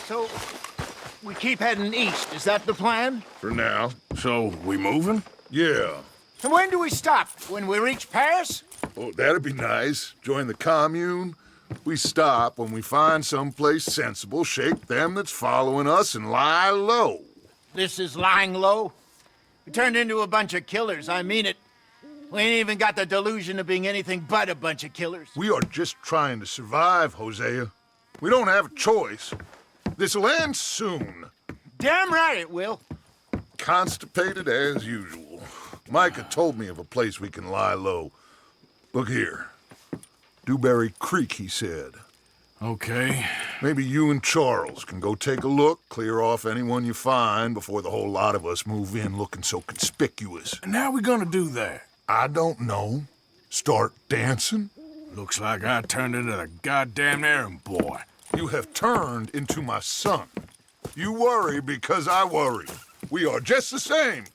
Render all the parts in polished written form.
So, we keep heading east, is that the plan? For now. So, we moving? Yeah. And when do we stop? When we reach Paris? Oh, that'd be nice. Join the commune. We stop when we find someplace sensible, shake them that's following us, and lie low. This is lying low? We turned into a bunch of killers, I mean it. We ain't even got the delusion of being anything but a bunch of killers. We are just trying to survive, Hosea. We don't have a choice. This'll end soon. Damn right it will. Constipated as usual. Micah told me of a place we can lie low. Look here. Dewberry Creek, he said. Okay. Maybe you and Charles can go take a look, clear off anyone you find before the whole lot of us move in looking so conspicuous. And how we gonna do that? I don't know. Start dancing? Looks like I turned into the goddamn errand boy. You have turned into my son. You worry because I worry. We are just the same.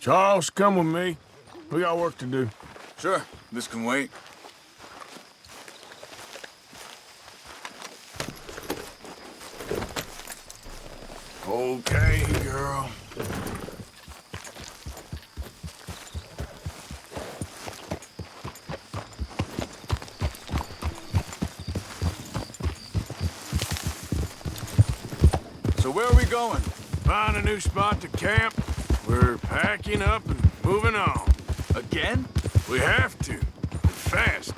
Charles, come with me. We got work to do. Sure, this can wait. Okay, girl. So where are we going? Find a new spot to camp. We're packing up and moving on. Again? We have to. Fast.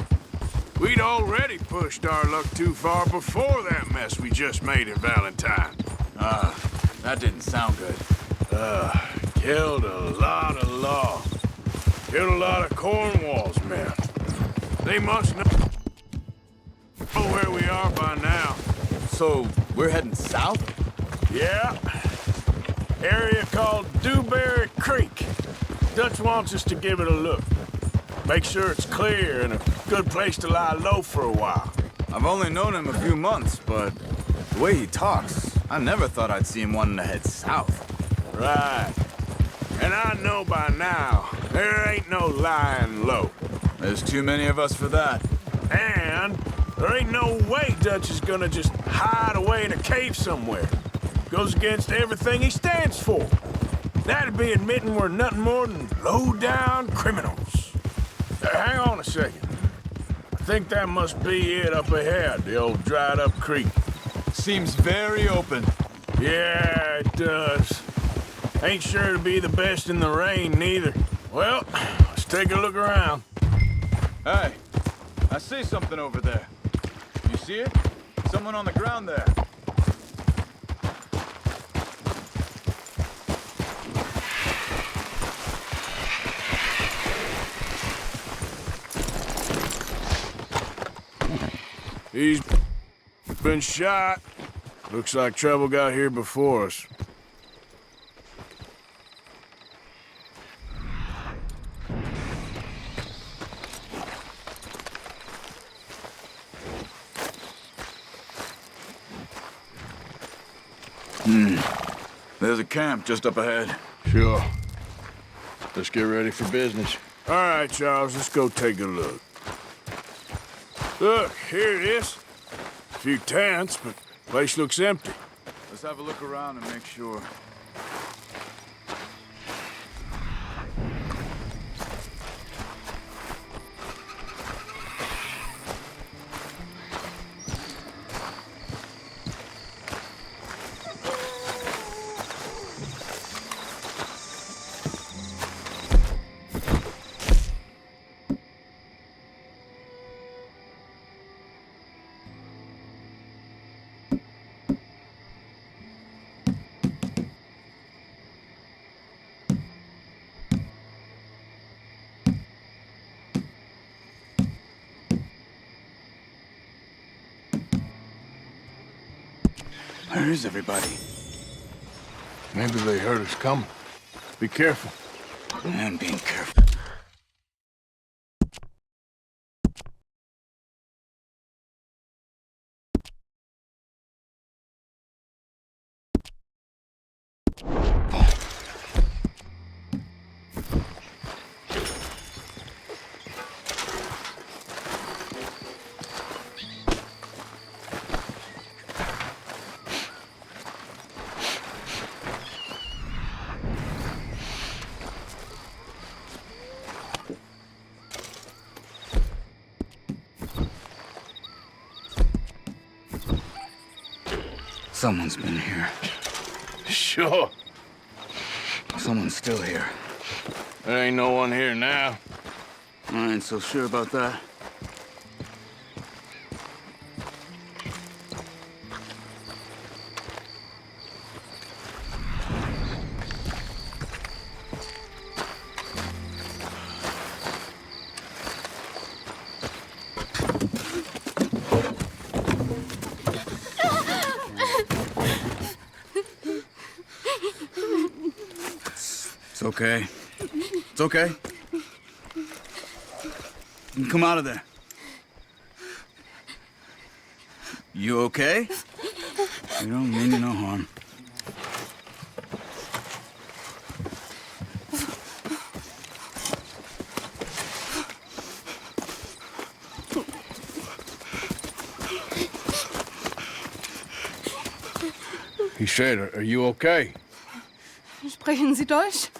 We'd already pushed our luck too far before that mess we just made in Valentine. That didn't sound good. Killed a lot of law. Killed a lot of Cornwall's men. They must know where we are by now. So, we're heading south? Yeah. Area called Dewberry Creek. Dutch wants us to give it a look. Make sure it's clear and a good place to lie low for a while. I've only known him a few months, but the way he talks, I never thought I'd see him wanting to head south. Right. And I know by now, there ain't no lying low. There's too many of us for that. And there ain't no way Dutch is gonna just hide away in a cave somewhere. Goes against everything he stands for. That'd be admitting we're nothing more than low-down criminals. Hang on a second. I think that must be it up ahead, the old dried-up creek. Seems very open. Yeah, it does. Ain't sure to be the best in the rain, neither. Well, let's take a look around. Hey, I see something over there. You see it? Someone on the ground there. He's been shot. Looks like trouble got here before us. There's a camp just up ahead. Sure. Let's get ready for business. All right, Charles, let's go take a look. Look, here it is. A few tents, but place looks empty. Let's have a look around and make sure. Where is everybody? Maybe they heard us coming. Be careful. I'm being careful. Someone's been here. Sure. Someone's still here. There ain't no one here now. I ain't so sure about that. It's okay. It's okay. You can come out of there. You okay? You don't mean you no harm. He said, are you okay? Sprechen Sie Deutsch?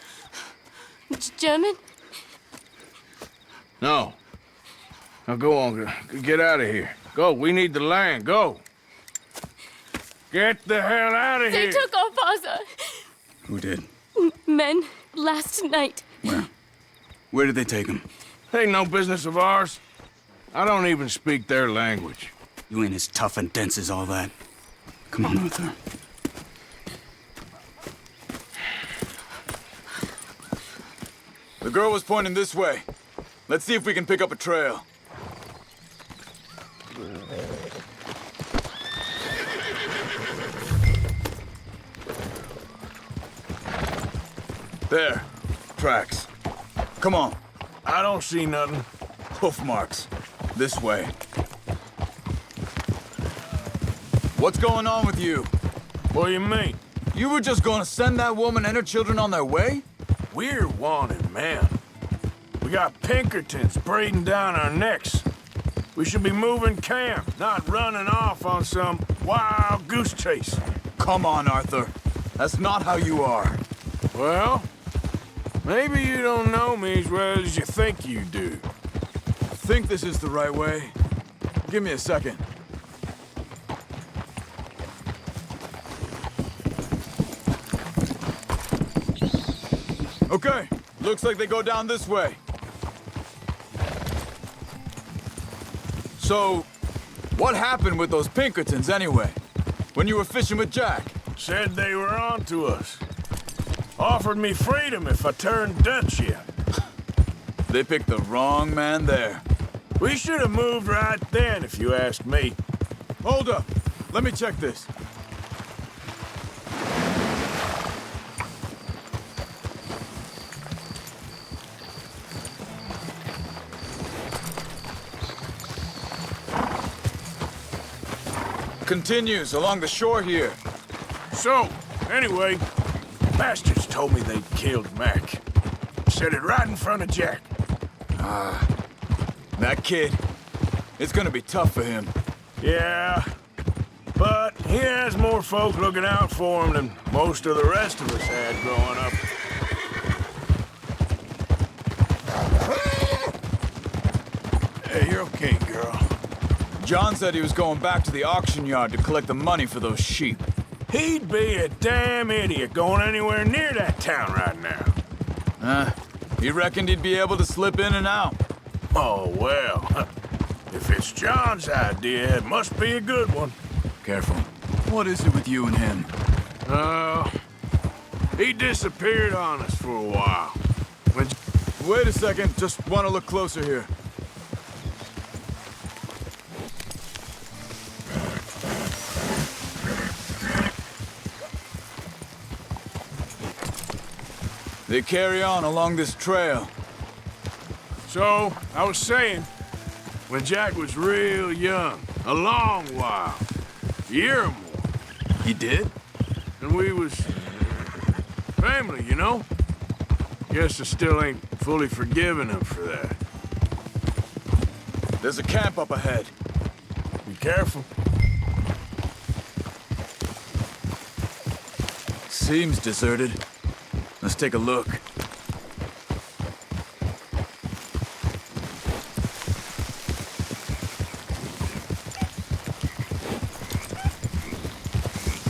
German? No. Now go on, get out of here. Go, we need the land, go. Get the hell out of They here. took our father. Who did? Men, last night. Where? Where did they take him? Ain't no business of ours. I don't even speak their language. You ain't as tough and dense as all that. Come on, Arthur. The girl was pointing this way. Let's see if we can pick up a trail. There. Tracks. Come on. I don't see nothing. Hoof marks. This way. What's going on with you? What do you mean? You were just gonna send that woman and her children on their way? We're wanted, man. We got Pinkertons breathing down our necks. We should be moving camp, not running off on some wild goose chase. Come on, Arthur. That's not how you are. Well, maybe you don't know me as well as you think you do. I think this is the right way. Give me a second. Okay, looks like they go down this way. So, what happened with those Pinkertons anyway? When you were fishing with Jack? Said they were on to us. Offered me freedom if I turned Dutch yet. They picked the wrong man there. We should have moved right then, if you ask me. Hold up. Let me check this. Continues along the shore here. So, anyway, bastards told me they'd killed Mac. Said it right in front of Jack. That kid, it's gonna be tough for him. Yeah, but he has more folk looking out for him than most of the rest of us had growing up. Hey, you're okay, girl. John said he was going back to the auction yard to collect the money for those sheep. He'd be a damn idiot going anywhere near that town right now. He reckoned he'd be able to slip in and out. Oh, well. If it's John's idea, it must be a good one. Careful. What is it with you and him? He disappeared on us for a while. Wait a second, just want to look closer here. They carry on along this trail. So, I was saying, when Jack was real young, a long while, a year or more, He did? and we was family, you know? Guess I still ain't fully forgiven him for that. There's a camp up ahead. Be careful. Seems deserted. Let's take a look.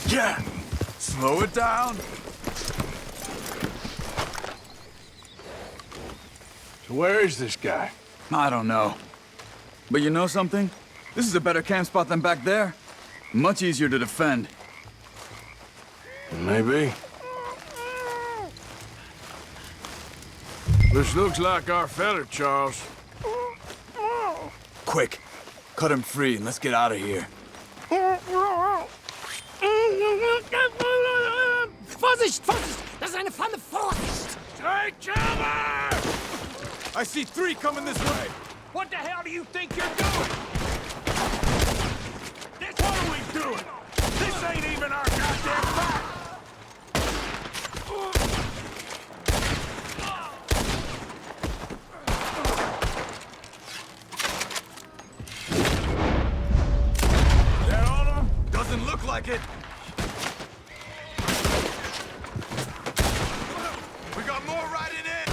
Yeah! Slow it down. So where is this guy? I don't know. But you know something? This is a better camp spot than back there. Much easier to defend. Maybe. This looks like our feller, Charles. Quick, cut him free and let's get out of here. Vorsicht, Vorsicht! Das ist eine Falle, Vorsicht! Take cover! I see 3 coming this way. What the hell do you think you're doing? What are we doing? This ain't even our goddamn fight! Is that all of them? Doesn't look like it. We got more riding in.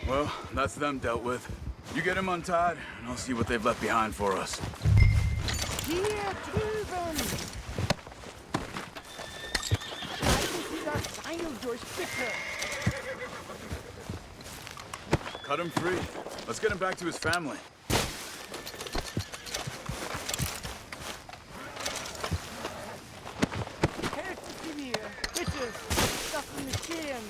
Well, that's them dealt with. You get them untied, and I'll see what they've left behind for us. Hier drüben! Leiten Sie das Seil durch, bitte! Cut him free. Let's get him back to his family. Helfen Sie mir, bitte! Lassen Sie mich gehen!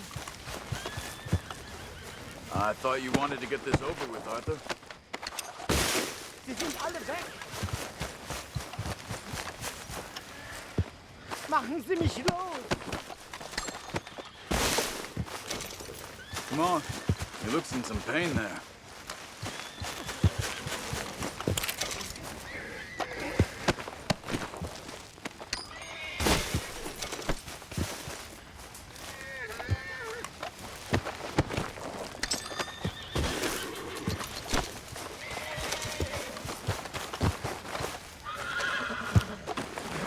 I thought you wanted to get this over with, Arthur. Sie sind alle weg! Machen Sie mich los! Come on. He looks in some pain there.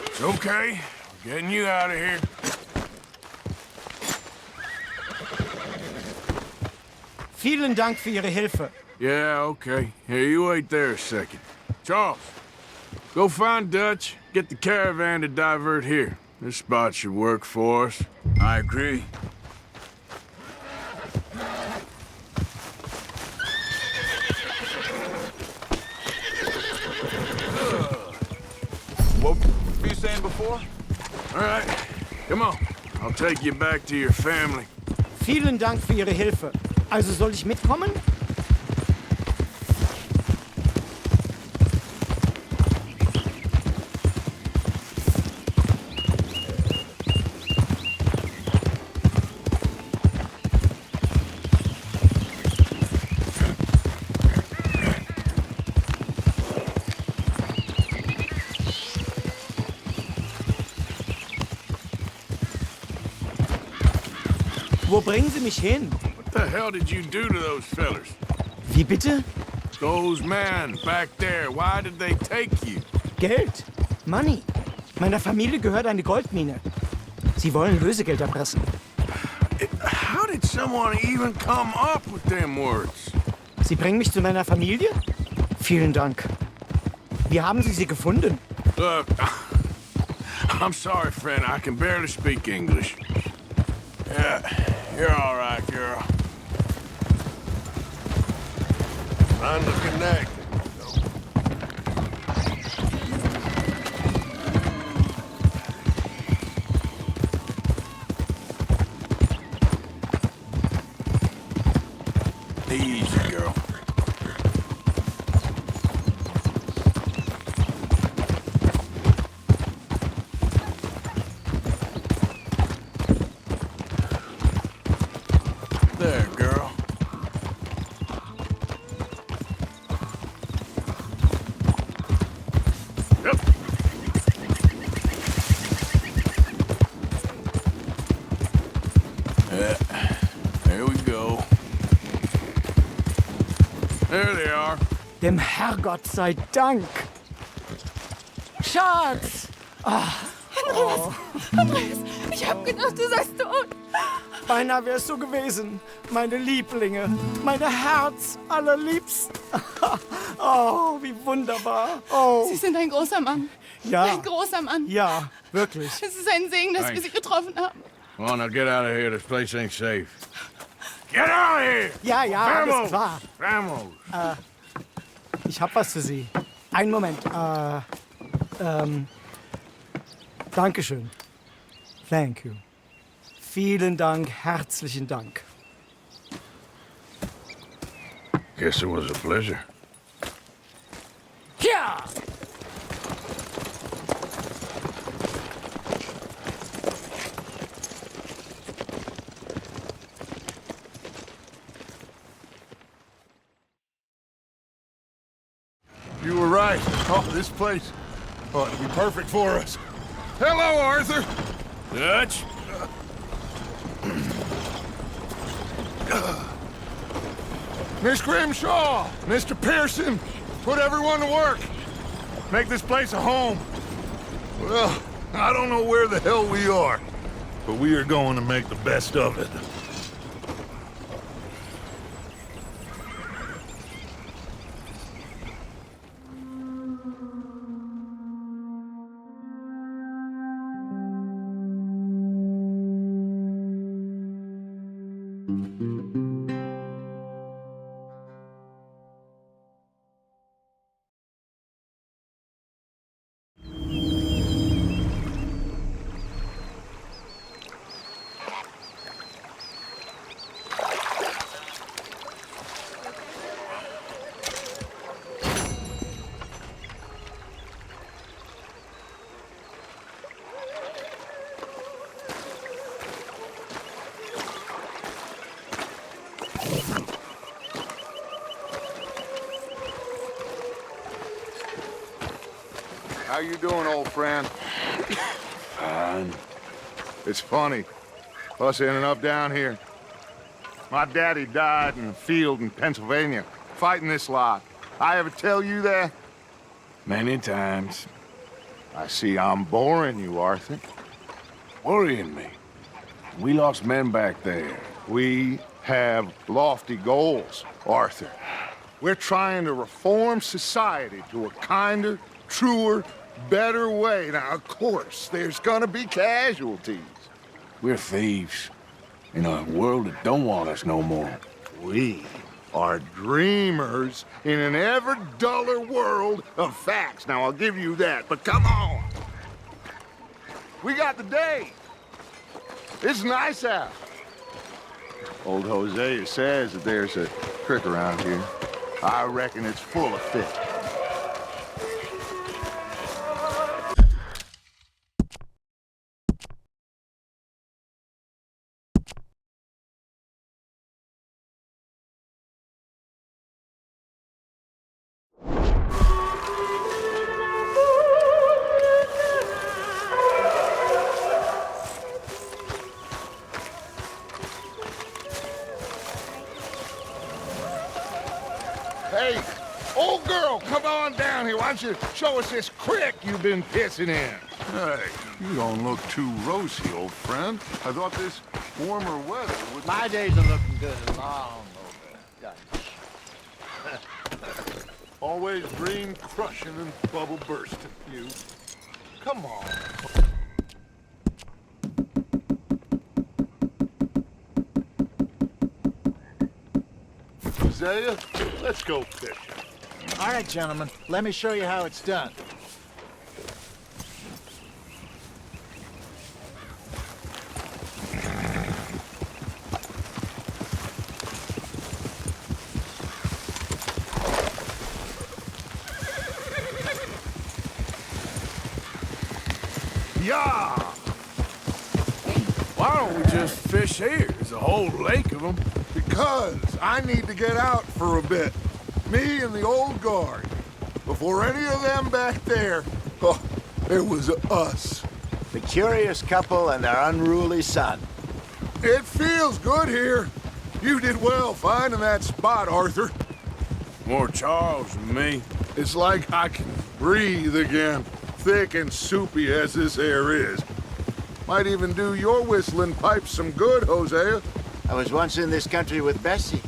It's okay. We're getting you out of here. Vielen Dank für Ihre Hilfe. Yeah, okay. Here, you wait there a second. Charles, go find Dutch, get the caravan to divert here. This spot should work for us. I agree. What were you saying before? All right, come on. I'll take you back to your family. Vielen Dank für Ihre Hilfe. Also soll ich mitkommen? Wo bringen Sie mich hin? What the hell did you do to those fellers? Wie bitte? Those men back there, why did they take you? Geld. Money. Meiner Familie gehört eine Goldmine. Sie wollen Lösegeld erpressen. How did someone even come up with them words? Sie bringen mich zu meiner Familie? Vielen Dank. Wie haben Sie sie gefunden? Look, I'm sorry, friend. I can barely speak English. Yeah, you're all right, girl. Time to connect. Easy, girl. There we go. There they are. Dem Herrgott sei Dank. Schatz! Andreas, ich hab gedacht, du seist tot. Beinahe wär's so gewesen. Meine Lieblinge, meine Herz allerliebsten. Oh, wie wunderbar. Oh, Sie sind ein großer Mann. ja. Ein großer Mann. Ja, wirklich. Es ist ein Segen, dass wir Sie getroffen haben. Come on, now get out of here. This place ain't safe. Get out of here! Ja, ja, alles klar. Vamos! Ich hab was für Sie. Einen Moment. Dankeschön. Thank you. Vielen Dank, herzlichen Dank. Guess it was a pleasure. Ja! You were right. Oh, this place ought to be perfect for us. Hello, Arthur. Dutch? Miss Grimshaw, Mr. Pearson, put everyone to work. Make this place a home. Well, I don't know where the hell we are, but we are going to make the best of it. How you doing, old friend? Fine. It's funny, us ending up down here. My daddy died in a field in Pennsylvania, fighting this lot. I ever tell you that? Many times. I see I'm boring you, Arthur. Worrying me. We lost men back there. We have lofty goals, Arthur. We're trying to reform society to a kinder, truer, better way. Now, of course, there's gonna be casualties. We're thieves. In a world that don't want us no more. We are dreamers in an ever duller world of facts. Now, I'll give you that, but come on. We got the day. It's nice out. Old Hosea says that there's a creek around here. I reckon it's full of fish. Hey, old girl, come on down here. Why don't you show us this creek you've been pissing in? Hey, you don't look too rosy, old friend. I thought this warmer weather would... My days are looking good and long over, Dutch. Always dream crushing and bubble bursting, you. Come on. Hosea, let's go fishing. All right, gentlemen, let me show you how it's done. Yeah! Why don't we just fish here? There's a whole lake of them. Because I need to get out for a bit. Me and the old guard. Before any of them back there, oh, it was us. The curious couple and their unruly son. It feels good here. You did well finding that spot, Arthur. More Charles than me. It's like I can breathe again, thick and soupy as this air is. Might even do your whistling pipes some good, Hosea. I was once in this country with Bessie.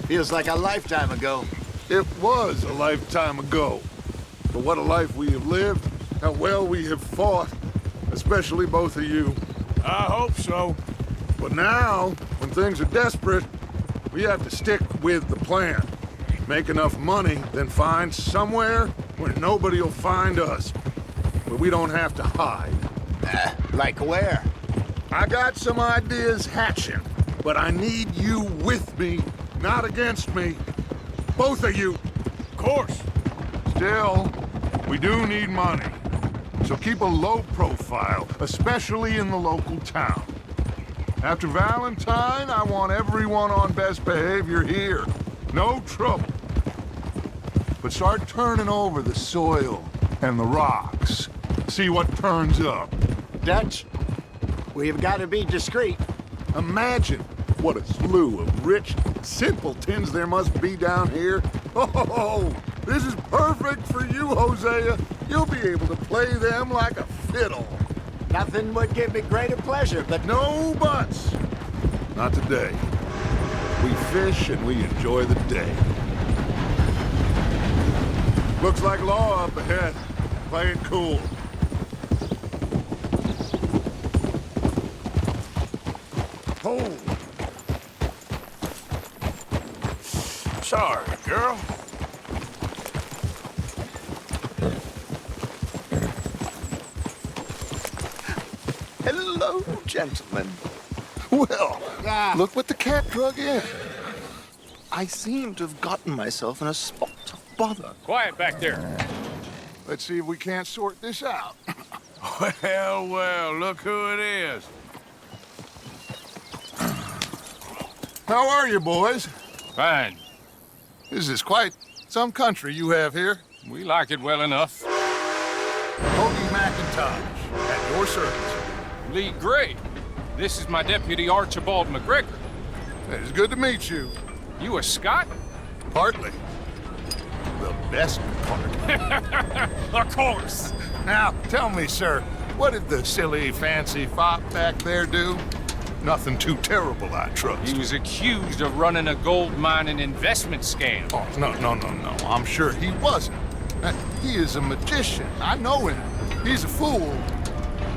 Feels like a lifetime ago. It was a lifetime ago. But what a life we have lived, how well we have fought, especially both of you. I hope so. But now, when things are desperate, we have to stick with the plan. Make enough money, then find somewhere where nobody will find us. Where we don't have to hide. Like where? I got some ideas hatching, but I need you with me, not against me. Both of you. Of course. Still, we do need money. So keep a low profile, especially in the local town. After Valentine, I want everyone on best behavior here. No trouble. But start turning over the soil and the rocks. See what turns up. Dutch, we've got to be discreet. Imagine what a slew of rich simpletons there must be down here. Oh, this is perfect for you, Hosea. You'll be able to play them like a fiddle. Nothing would give me greater pleasure, but No buts. Not today. We fish and we enjoy the day. Looks like law up ahead. Play it cool. Hold. Sorry, girl. Hello, gentlemen. Well, look what the cat drug in. I seem to have gotten myself in a spot of bother. Quiet back there. Let's see if we can't sort this out. Well, well, look who it is. How are you, boys? Fine. This is quite some country you have here. We like it well enough. Cody McIntosh, at your service. Lee Gray. This is my deputy Archibald McGregor. It's good to meet you. You a Scot? Partly. The best part. Of course. Now, tell me, sir, what did the silly, fancy fop back there do? Nothing too terrible, I trust. He was accused of running a gold mining investment scam. Oh, no. I'm sure he wasn't. He is a magician. I know him. He's a fool.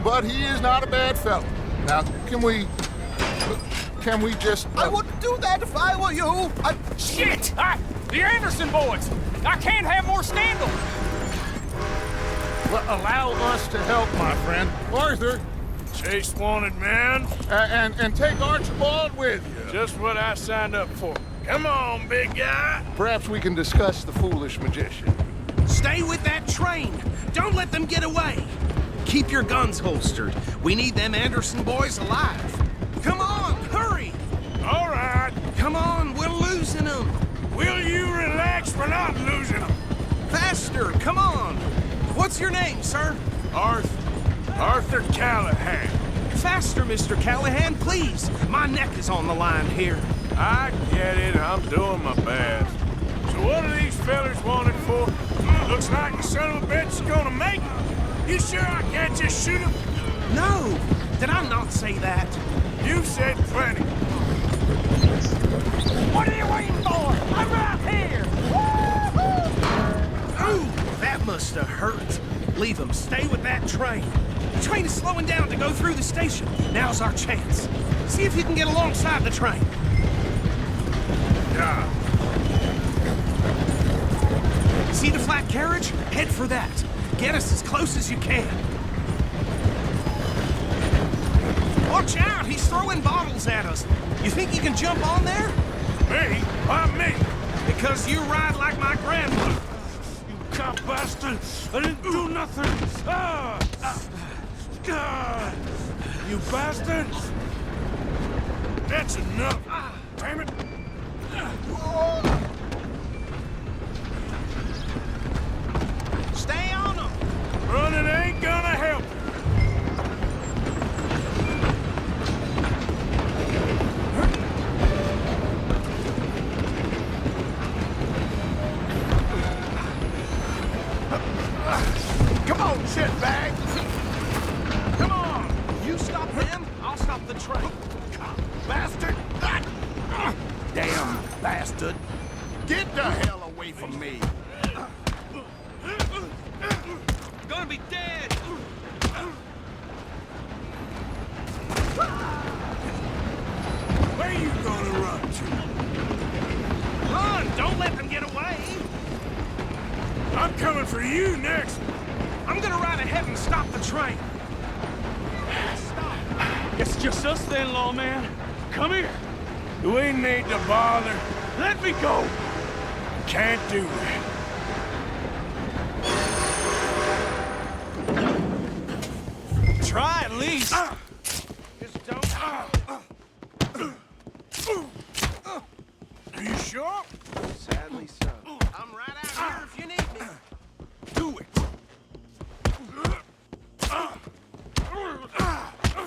But he is not a bad fellow. Now, can we just... I wouldn't do that if I were you. Shit! The Anderson boys! I can't have more scandal! Well, allow us to help, my friend. Arthur, Chase wanted man. and take Archibald with you. Just what I signed up for. Come on, big guy. Perhaps we can discuss the foolish magician. Stay with that train. Don't let them get away. Keep your guns holstered. We need them Anderson boys alive. Come on, hurry. All right. Come on, we're losing them. Will you relax? We're not losing them. Faster, come on. What's your name, sir? Arthur Callahan. Faster, Mr. Callahan, please. My neck is on the line here. I get it. I'm doing my best. So what are these fellers wanted for? Looks like the son of a bitch is gonna make it. You sure I can't just shoot him? No, did I not say that? You said plenty. What are you waiting for? I'm right here. Ooh, that must have hurt. Leave them. Stay with that train. The train is slowing down to go through the station. Now's our chance. See if you can get alongside the train. Yeah. See the flat carriage? Head for that. Get us as close as you can. Watch out! He's throwing bottles at us. You think you can jump on there? Me? Why me? Because you ride like my grandmother. You cop bastard! I didn't do nothing! You bastards! That's enough! Damn it! Stay on them! Running ain't gonna help. stop the train. Bastard! Damn bastard. Get the hell away from me! Gonna be dead! Where you gonna run to? Run! Don't let them get away! I'm coming for you next. I'm gonna ride ahead and stop the train. It's just us then, lawman. Come here. We need to bother. Let me go. Can't do that. Try at least. Just don't. Are you sure? Sadly so. I'm right out here if you need me. Do it.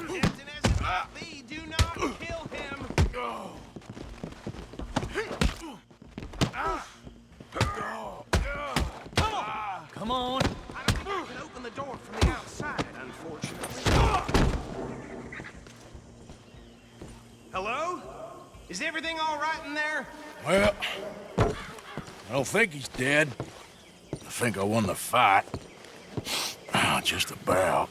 Captain as it might be, do not kill him. Come on. I don't think I can open the door from the outside, unfortunately. Hello? Is everything all right in there? Well, I don't think he's dead. I think I won the fight. Just about.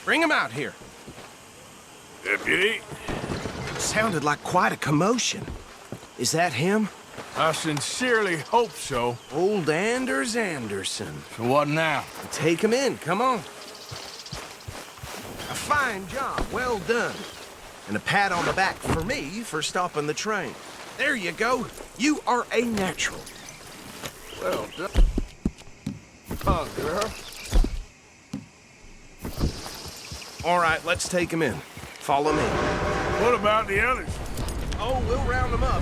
Bring him out here. Deputy, Sounded like quite a commotion. Is that him? I sincerely hope so. Old Anders Anderson. So what now? Take him in, come on. A fine job, well done. And a pat on the back for me for stopping the train. There you go. You are a natural. Well done. Oh, girl. All right, let's take him in. Follow me. What about the others? Oh, we'll round them up.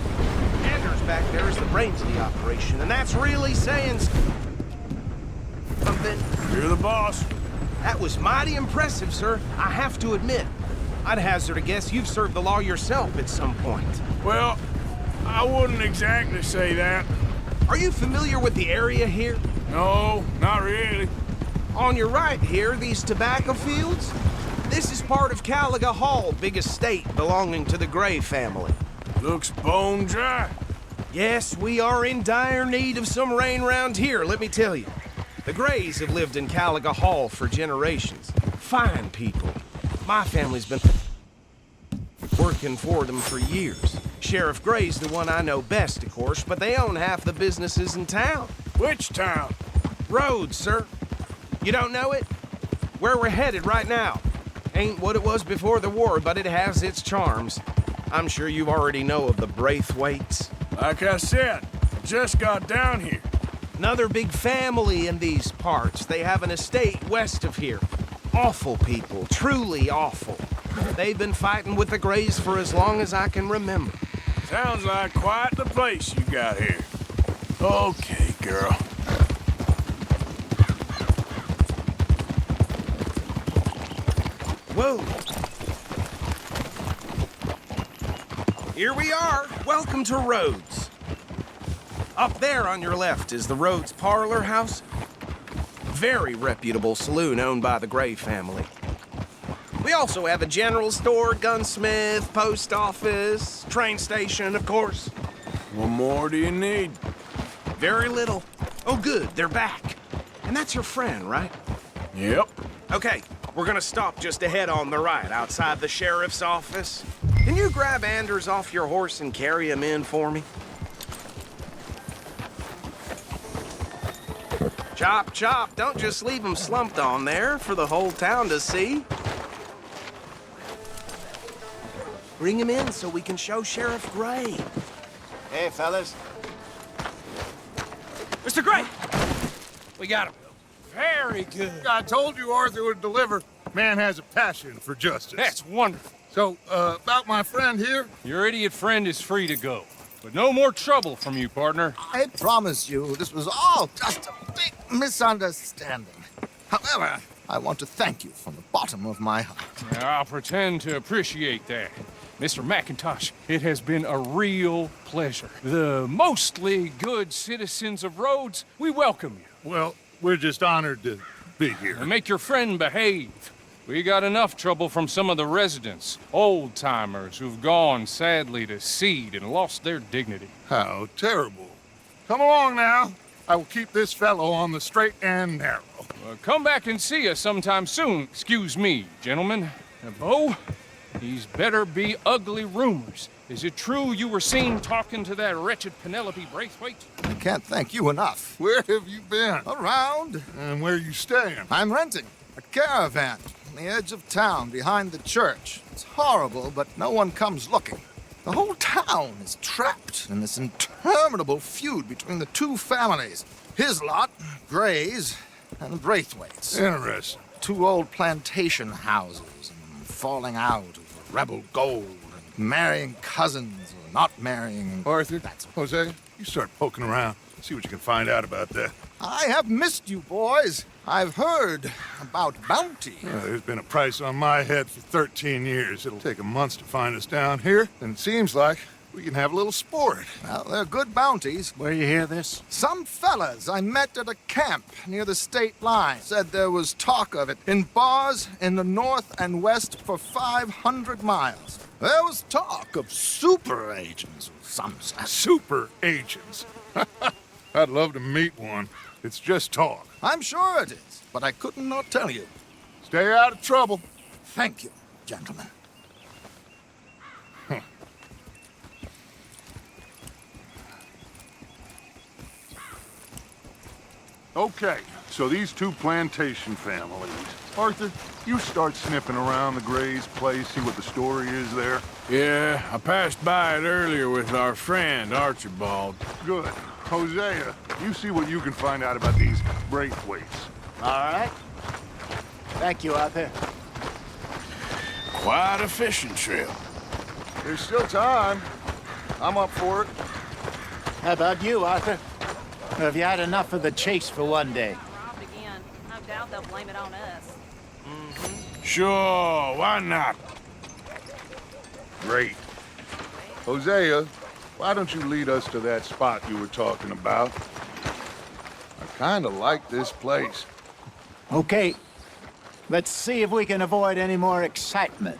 Anders back there is the brains of the operation, and that's really saying something. You're the boss. That was mighty impressive, sir. I have to admit. I'd hazard a guess you've served the law yourself at some point. Well, I wouldn't exactly say that. Are you familiar with the area here? No, not really. On your right here, these tobacco fields? This is part of Caliga Hall, big estate belonging to the Gray family. Looks bone dry. Yes, we are in dire need of some rain round here, let me tell you. The Grays have lived in Caliga Hall for generations. Fine people. My family's been working for them for years. Sheriff Gray's the one I know best, of course, but they own half the businesses in town. Which town? Rhodes, sir. You don't know it? Where we're headed right now. Ain't what it was before the war, but it has its charms. I'm sure you already know of the Braithwaites. Like I said, I just got down here. Another big family in these parts. They have an estate west of here. Awful people, truly awful. They've been fighting with the Grays for as long as I can remember. Sounds like quite the place you got here. Okay, girl. Whoa. Here we are. Welcome to Rhodes. Up there on your left is the Rhodes Parlor House. Very reputable saloon owned by the Gray family. We also have a general store, gunsmith, post office, train station, of course. What more do you need? Very little. Oh, good, they're back. And that's your friend, right? Yep. Okay, we're gonna stop just ahead on the right, outside the sheriff's office. Can you grab Anders off your horse and carry him in for me? Chop, chop, don't just leave him slumped on there for the whole town to see. Bring him in so we can show Sheriff Gray. Hey, fellas. Mr. Gray! We got him. Very good. I told you Arthur would deliver. Man has a passion for justice. That's wonderful. So, about my friend here? Your idiot friend is free to go. But no more trouble from you, partner. I promise you, this was all just a big misunderstanding. However, I want to thank you from the bottom of my heart. I'll pretend to appreciate that. Mr. McIntosh, it has been a real pleasure. The mostly good citizens of Rhodes, we welcome you. Well, we're just honored to be here. And make your friend behave. We got enough trouble from some of the residents, old-timers who've gone, sadly, to seed and lost their dignity. How terrible. Come along now. I will keep this fellow on the straight and narrow. Come back and see us sometime soon. Excuse me, gentlemen. Bo, these better be ugly rumors. Is it true you were seen talking to that wretched Penelope Braithwaite? I can't thank you enough. Where have you been? Around. And where are you staying? I'm renting a caravan on the edge of town behind the church. It's horrible, but no one comes looking. The whole town is trapped in this interminable feud between the two families. His lot, Gray's, and the Braithwaites. Interesting. Two old plantation houses and falling out over rebel gold and marrying cousins or not marrying. Arthur, Jose, you start poking around. See what you can find out about that. I have missed you, boys. I've heard about bounty. There's been a price on my head for 13 years. It'll take 'em months to find us down here, and it seems like we can have a little sport. Well, they're good bounties. Where you hear this? Some fellas I met at a camp near the state line said there was talk of it in bars in the north and west for 500 miles. There was talk of super agents of some sort. Super agents. I'd love to meet one. It's just talk. I'm sure it is, but I could not tell you. Stay out of trouble. Thank you, gentlemen. Okay, so these two plantation families. Arthur, you start sniffing around the Gray's place, see what the story is there. Yeah, I passed by it earlier with our friend, Archibald. Good. Hosea, you see what you can find out about these Braithwaites. All right. Thank you, Arthur. Quite a fishing trip. There's still time. I'm up for it. How about you, Arthur? Or have you had enough of the chase for one day? Robbed again. No doubt they'll blame it on us. Sure, why not? Great. Hosea, why don't you lead us to that spot you were talking about? I kind of like this place. Okay. Let's see if we can avoid any more excitement.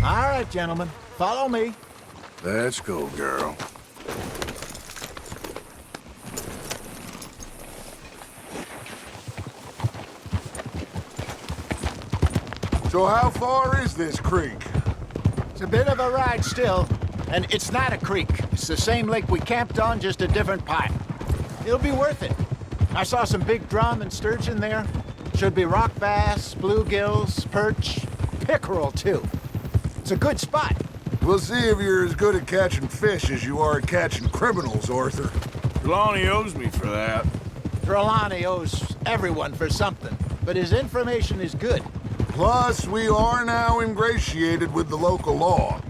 All right, gentlemen. Follow me. Let's go, girl. So how far is this creek? It's a bit of a ride still, and it's not a creek. It's the same lake we camped on, just a different pipe. It'll be worth it. I saw some big drum and sturgeon there. Should be rock bass, bluegills, perch, pickerel, too. It's a good spot. We'll see if you're as good at catching fish as you are at catching criminals, Arthur. Trelawney owes me for that. Trelawney owes everyone for something, but his information is good. Plus, we are now ingratiated with the local law.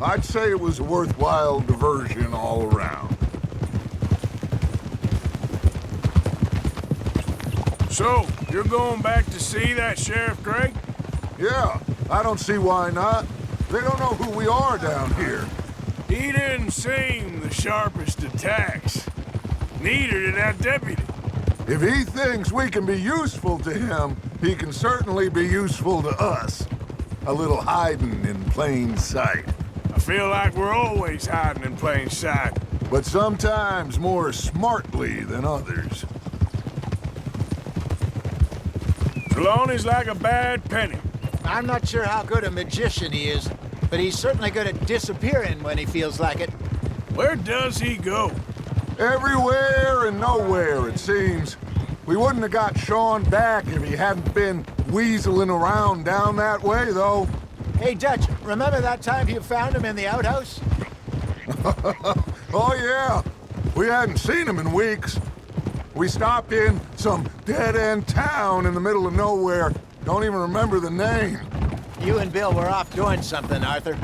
I'd say it was a worthwhile diversion all around. So, you're going back to see that Sheriff Gray? Yeah, I don't see why not. They don't know who we are down here. He didn't seem the sharpest attacks. Neither did that deputy. If he thinks we can be useful to him, he can certainly be useful to us. A little hiding in plain sight. I feel like we're always hiding in plain sight. But sometimes more smartly than others. Trelawney's like a bad penny. I'm not sure how good a magician he is, but he's certainly good at disappearing when he feels like it. Where does he go? Everywhere and nowhere, it seems. We wouldn't have got Sean back if he hadn't been weaseling around down that way, though. Hey, Dutch, remember that time you found him in the outhouse? Oh, yeah. We hadn't seen him in weeks. We stopped in some dead-end town in the middle of nowhere, Don't even remember the name. You and Bill were off doing something, Arthur.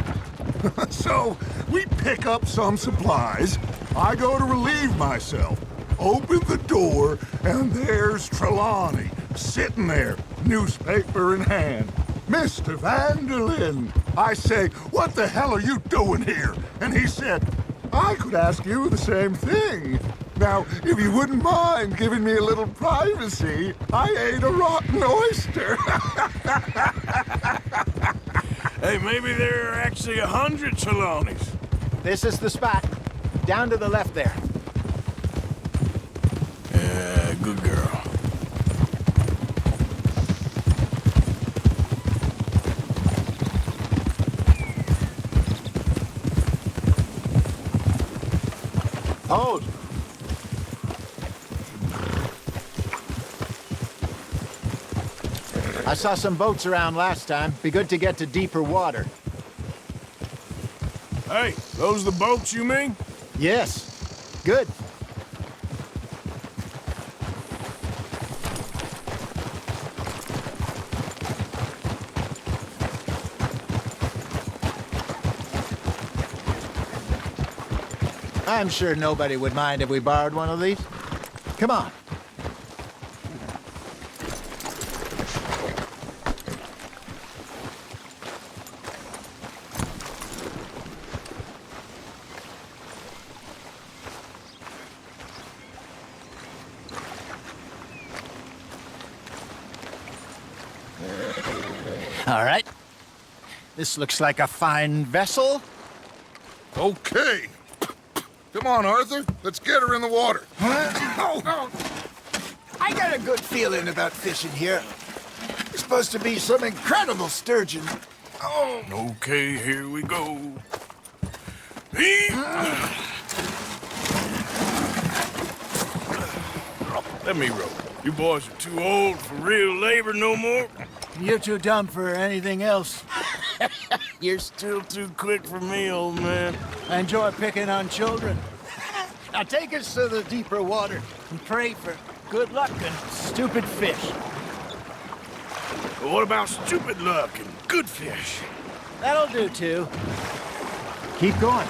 So, we pick up some supplies. I go to relieve myself. Open the door, and there's Trelawney, sitting there, newspaper in hand. Mr. Vanderlyn. I say, what the hell are you doing here? And he said, I could ask you the same thing. Now, if you wouldn't mind giving me a little privacy, I ate a rotten oyster. Hey, maybe there are actually 100 Trelawneys. This is the spot. Down to the left there. Yeah, good girl. Hold. I saw some boats around last time. Be good to get to deeper water. Hey, those the boats you mean? Yes. Good. I'm sure nobody would mind if we borrowed one of these. Come on. All right. This looks like a fine vessel. Okay. Come on, Arthur. Let's get her in the water. Oh. I got a good feeling about fishing here. It's supposed to be some incredible sturgeon. Oh. Okay, here we go. Let me row. You boys are too old for real labor no more. You're too dumb for anything else. You're still too quick for me, old man. I enjoy picking on children. Now take us to the deeper water and pray for good luck and stupid fish. But what about stupid luck and good fish? That'll do, too. Keep going.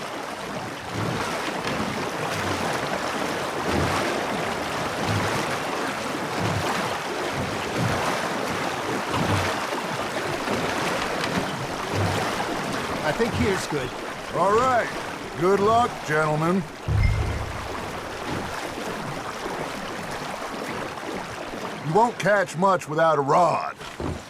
I think here's good. All right. Good luck, gentlemen. You won't catch much without a rod.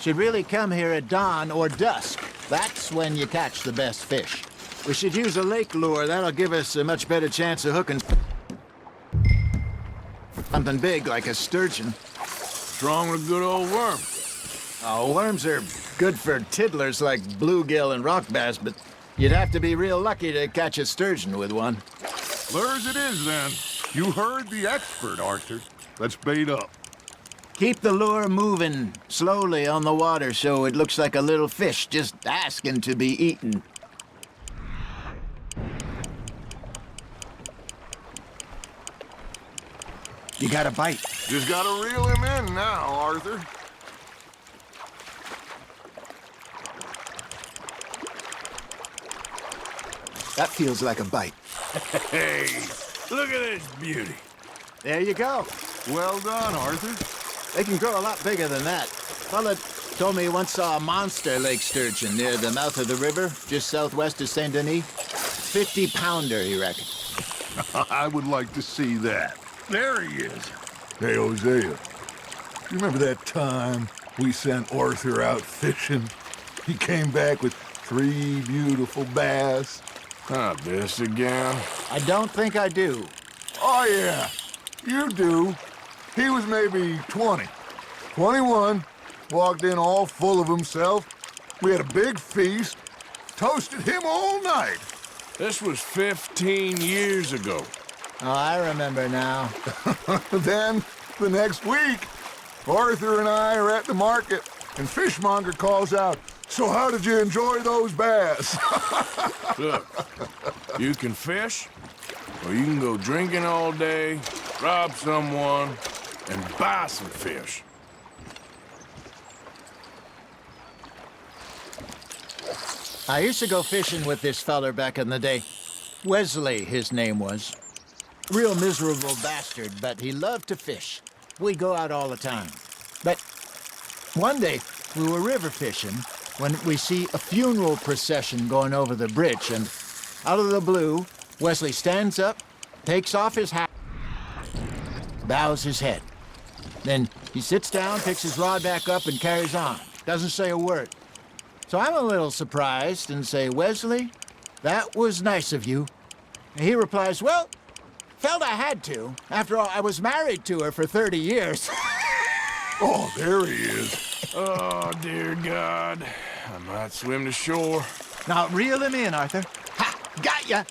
Should really come here at dawn or dusk. That's when you catch the best fish. We should use a lake lure. That'll give us a much better chance of hooking something big like a sturgeon. What's wrong with a good old worm? Oh, worms are good for tiddlers like bluegill and rock bass, but you'd have to be real lucky to catch a sturgeon with one. Lures it is, then. You heard the expert, Arthur. Let's bait up. Keep the lure moving slowly on the water so it looks like a little fish just asking to be eaten. You got a bite. Just gotta reel him in now, Arthur. That feels like a bite. Hey, look at this beauty. There you go. Well done, Arthur. They can grow a lot bigger than that. Fella told me he once saw a monster lake sturgeon near the mouth of the river, just southwest of Saint Denis. 50-pounder, he reckoned. I would like to see that. There he is. Hey, Hosea. You remember that time we sent Arthur out fishing? He came back with 3 beautiful bass. Ah, this again? I don't think I do. Oh, yeah. You do. He was maybe 20. 21. Walked in all full of himself. We had a big feast. Toasted him all night. This was 15 years ago. Oh, I remember now. Then, the next week, Arthur and I are at the market, and Fishmonger calls out, "So how did you enjoy those bass?" Look, you can fish, or you can go drinking all day, rob someone, and buy some fish. I used to go fishing with this feller back in the day. Wesley, his name was. Real miserable bastard, but he loved to fish. We'd go out all the time. But one day, we were river fishing when we see a funeral procession going over the bridge, and out of the blue, Wesley stands up, takes off his hat, bows his head. Then he sits down, picks his rod back up, and carries on. Doesn't say a word. So I'm a little surprised and say, Wesley, that was nice of you. And he replies, well, felt I had to. After all, I was married to her for 30 years. Oh, there he is. Oh, dear God. I might swim to shore. Now, reel him in, Arthur. Ha! Got ya!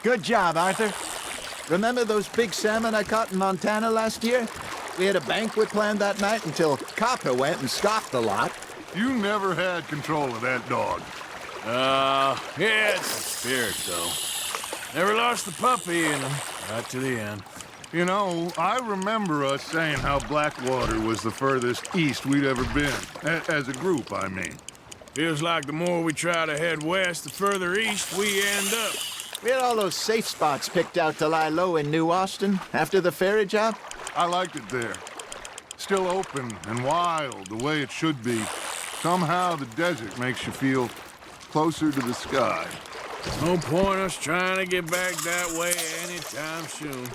Good job, Arthur. Remember those big salmon I caught in Montana last year? We had a banquet planned that night until Copper went and scoffed the lot. You never had control of that dog. Yeah, it's a spirit, though. Never lost the puppy in him, right to the end. You know, I remember us saying how Blackwater was the furthest east we'd ever been. As a group, I mean. Feels like the more we try to head west, the further east we end up. We had all those safe spots picked out to lie low in New Austin after the ferry job. I liked it there. Still open and wild, the way it should be. Somehow the desert makes you feel closer to the sky. No point us trying to get back that way anytime soon.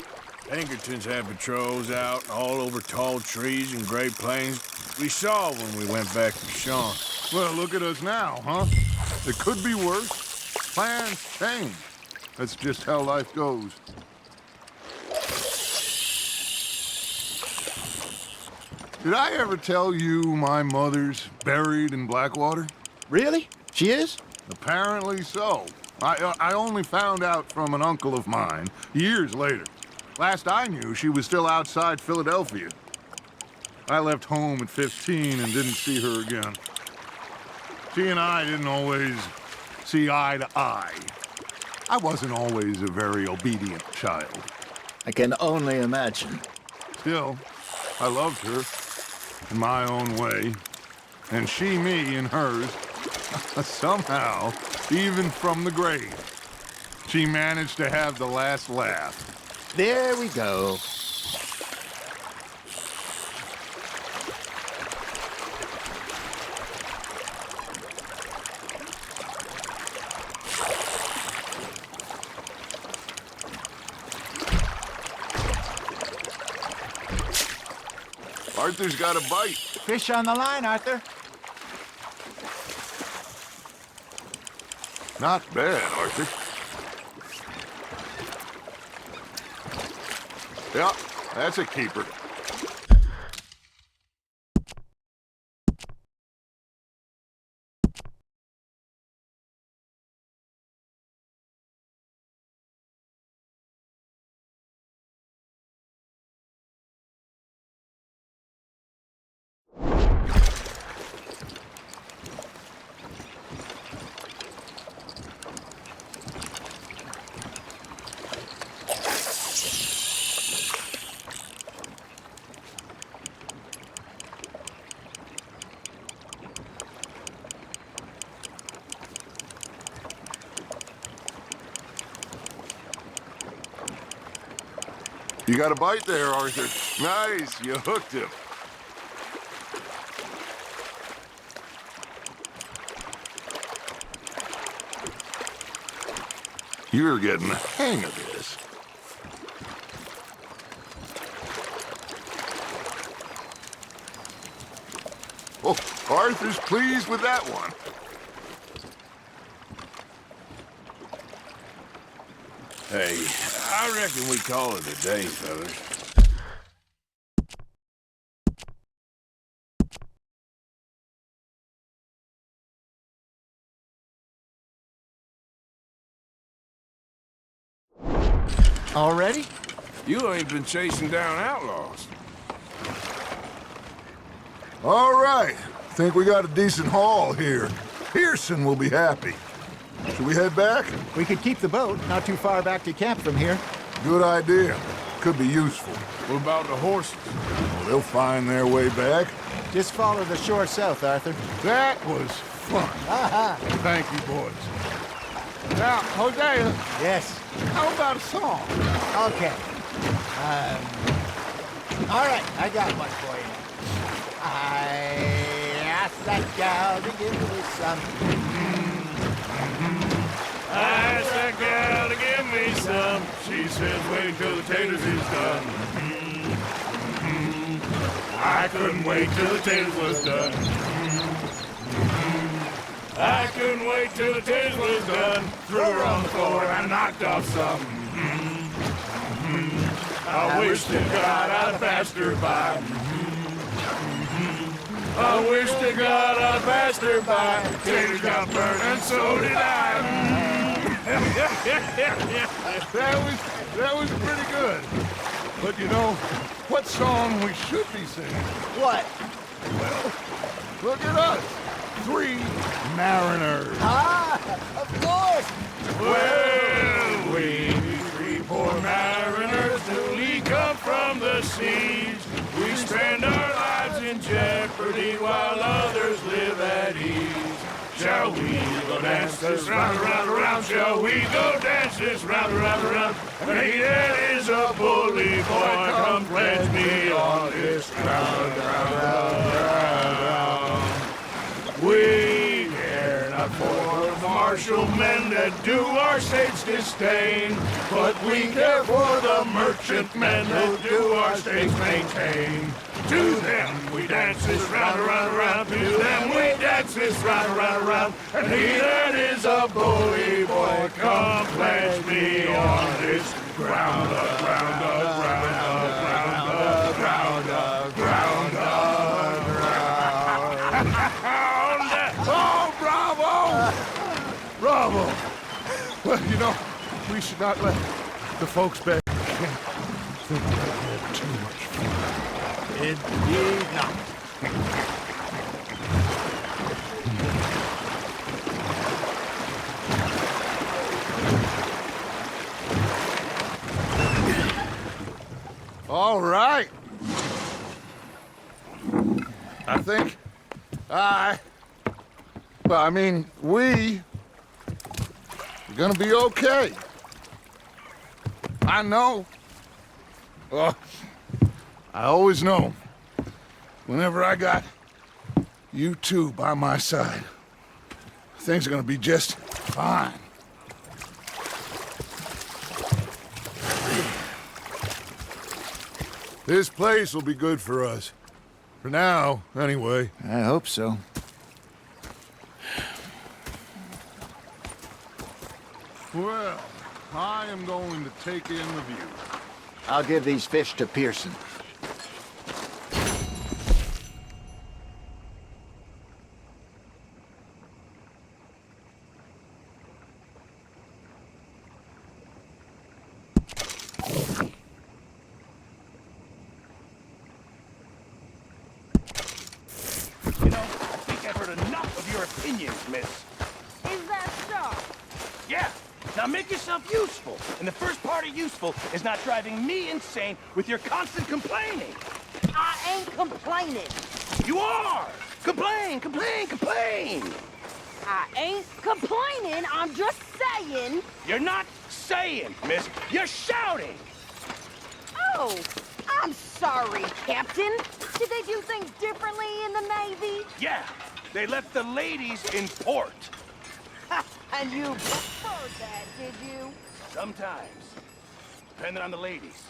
Pinkertons had patrols out all over tall trees and Great Plains. We saw when we went back to Sean. Well, look at us now, huh? It could be worse. Plans change. That's just how life goes. Did I ever tell you my mother's buried in Blackwater? Really? She is? Apparently so. I only found out from an uncle of mine years later. Last I knew, she was still outside Philadelphia. I left home at 15 and didn't see her again. She and I didn't always see eye to eye. I wasn't always a very obedient child. I can only imagine. Still, I loved her in my own way, and she me in hers. Somehow, even from the grave, she managed to have the last laugh. There we go. Arthur's got a bite. Fish on the line, Arthur. Not bad, Arthur. Yeah, that's a keeper. You got a bite there, Arthur. Nice, you hooked him. You're getting the hang of this. Oh, Arthur's pleased with that one. Hey, I reckon we call it a day, fellas. Already? You ain't been chasing down outlaws. All right. Think we got a decent haul here. Pearson will be happy. Should we head back? We could keep the boat not too far back to camp from here. Good idea. Could be useful. What about the horses? Well, they'll find their way back. Just follow the shore south, Arthur. That was fun. Thank you, boys. Now, Hosea, Yes. how about a song? Okay. All right, I got one for you. I asked that gal to give me some. I asked that gal to give me some. She says, wait till the taters is done. I couldn't wait till the taters was done. I couldn't wait till the taters was done. Threw her on the floor and I knocked off some. I wish to God I'd passed her by. I wish to God I passed her by. Taters got burned and so did I. That was pretty good. But you know, what song we should be singing? What? Well, look at us. 3 mariners. Ah, of course. Well, we 3 poor mariners newly come from the seas. We spend our lives in jeopardy while others live at ease. Shall we go dance this round, around, around? Shall we go dance this round, around, around? And he that is a bully boy, come pledge me on this ground, ground. We care not for the martial men that do our states disdain, but we care for the merchant men that do our states maintain. To them we dance this round, around, around. To them we dance this round, around, around. And he that is a bully boy, come pledge me on this ground, ground, ground, ground, ground, ground, ground. Oh, bravo! Bravo! Well, you know, we should not let the folks back think that we had too much fun. Indeed not. All right. I think we're gonna be okay. I know. I always know. Whenever I got you two by my side, things are gonna be just fine. This place will be good for us. For now, anyway. I hope so. Well, I am going to take in the view. I'll give these fish to Pearson. You know, I think I've heard enough of your opinions, miss. Is that so? Yeah. Now make yourself useful. And the first part of useful is not driving me insane with your constant complaining. I ain't complaining. You are! Complain, complain, complain! I ain't complaining. I'm just saying. You're not saying, miss. You're shouting! Oh, I'm sorry, Captain. Did they do things differently in the Navy? Yeah, they left the ladies in port. And you preferred that, did you? Sometimes. Depending on the ladies.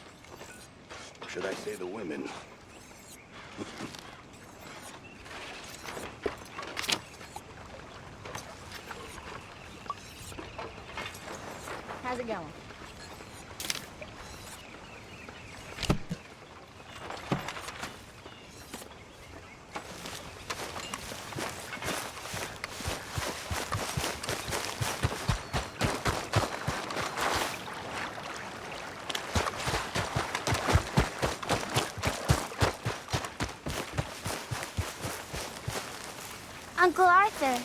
Or should I say the women? How's it going? Uncle Arthur.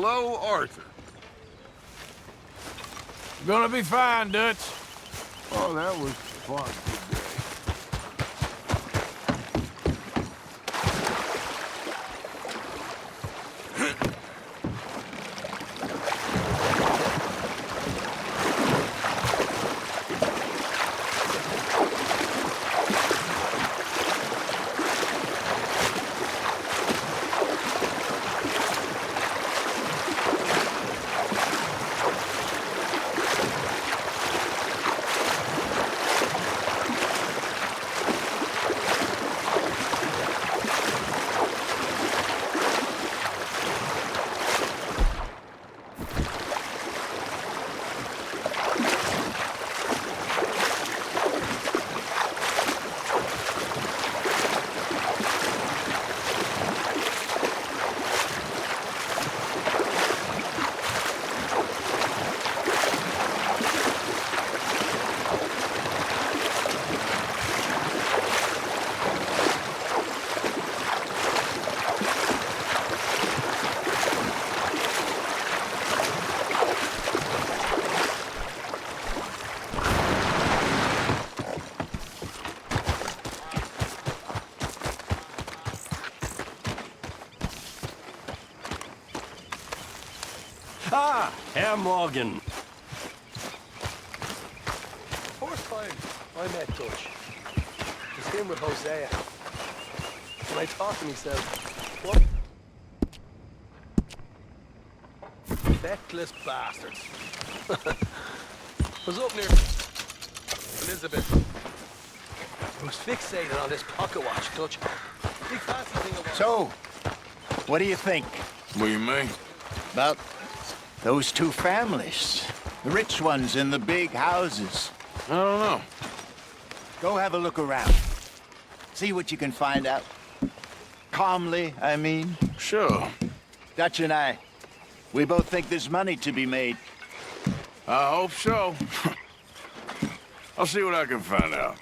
hello, Arthur. Gonna be fine, Dutch. Oh, that was fun today. Ah, Herr Morgan. First time I met Dutch was him with Hosea. And I thought to myself, what feckless bastards. I was up near Elizabeth. I was fixated on this pocket watch, Dutch. Big fancy thing it was. So, what do you think? What do you mean? About those two families. The rich ones in the big houses. I don't know. Go have a look around. See what you can find out. Calmly, I mean. Sure. Dutch and I, we both think there's money to be made. I hope so. I'll see what I can find out.